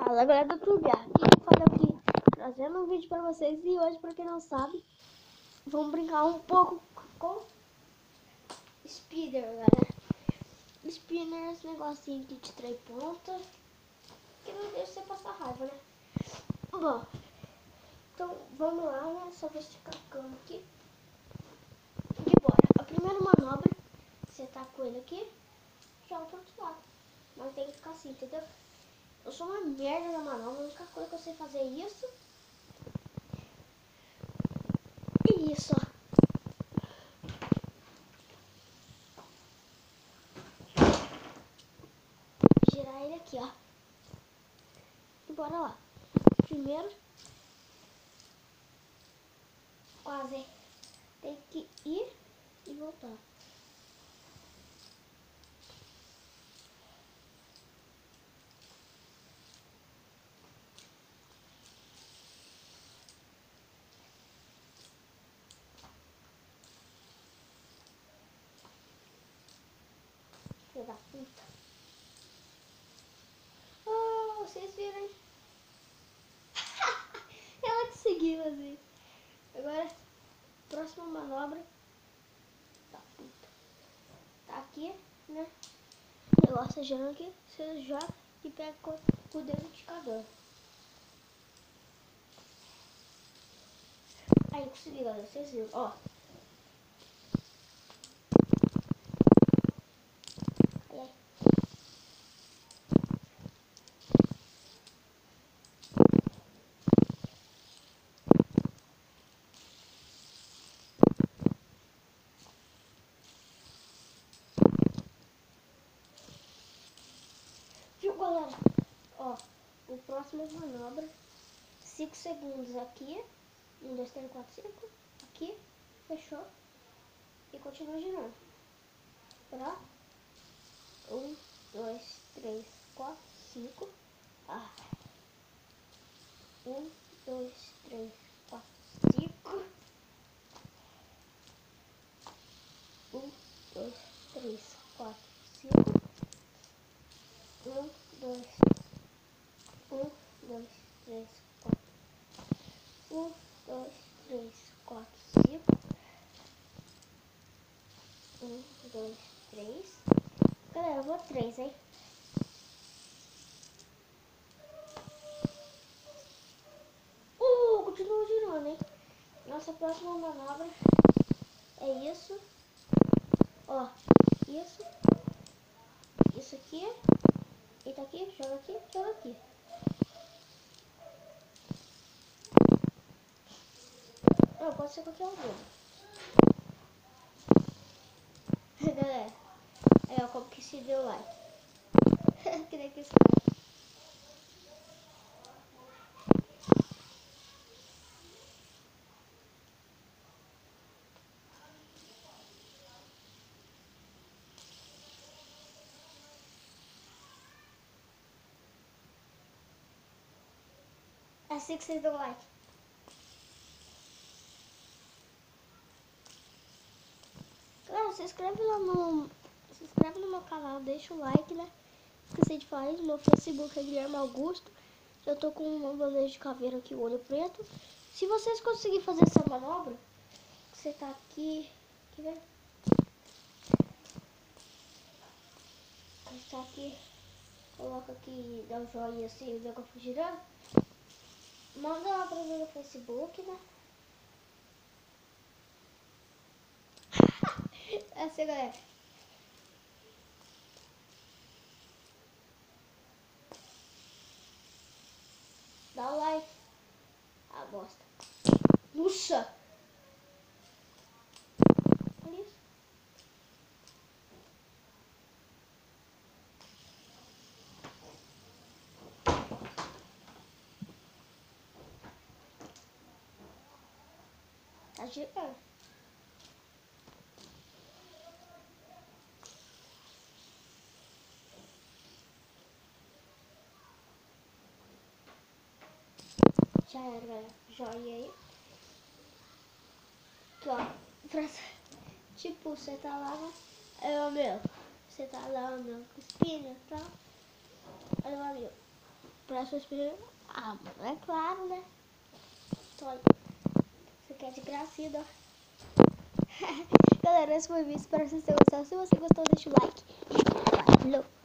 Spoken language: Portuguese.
Fala galera do YouTube, aqui falando aqui, trazendo um vídeo pra vocês. E hoje, pra quem não sabe, vamos brincar um pouco com Spinner, galera. Spinner é esse negocinho que te trai ponta, que não deixa você passar raiva, né? Bom, então vamos lá, né? Só vou esticar a cama aqui e bora. A primeira manobra, você tá com ele aqui, joga pro outro lado. Mas tem que ficar assim, entendeu? Eu sou uma merda na manobra, a única coisa que eu sei fazer é isso. E isso, ó. Girar ele aqui, ó. E bora lá. Primeiro, quase tem que ir e voltar. Filho da puta. Oh, vocês viram, hein? Ela conseguiu, assim. Agora, próxima manobra. Da puta. Tá aqui, né? O negócio girando aqui. Você joga e pega com o dedo indicador. Aí, consegui, galera. Vocês viram, ó. Aí. Viu, galera? Ó, o próximo manobra. 5 segundos aqui. 1, 2, 3, 4, 5. Aqui. Fechou. E continua girando. Pra 1, 2, 3, 4, 5. 1, 2, 3, 4, 5. 1, 2, 3, 4, 5. 1, 2, 1, 2, 3, 4. 1, 2, 3, 4, 5. 1, 2, 3. Galera, eu vou 3, hein? Continua girando, hein? Nossa próxima manobra é isso. Ó, isso. Isso aqui. Eita aqui, joga aqui, joga aqui. Não, pode ser qualquer um deles. Galera, aí ó, como que se deu like. Que nem que isso. É assim que vocês dão like. Galera, se inscreve lá no... Se inscreve no meu canal, deixa o like, né? Esqueci de falar isso, meu Facebook é Guilherme Augusto. Eu tô com uma bandeja de caveira aqui, o olho preto. Se vocês conseguirem fazer essa manobra, você tá aqui... Quer ver? Você tá aqui... Coloca aqui, dá um joinha assim, o negócio girando. Manda lá pra mim no Facebook, né? Essa galera. Dá o like. Ah, bosta. Puxa! Olha isso. Tá girando. Já era, galera. Joinha aí. Aqui, ó. Tipo, você tá lá, né? Aí, ó, meu. Você tá lá, meu, com espinha e tal. Aí, ó, meu. Próximo Speeder. Ah, mano, é claro, né? Só você quer de gracinha, ó. Galera, esse foi o vídeo. Espero que vocês tenham gostado. Se você gostou, deixa o like. E falou!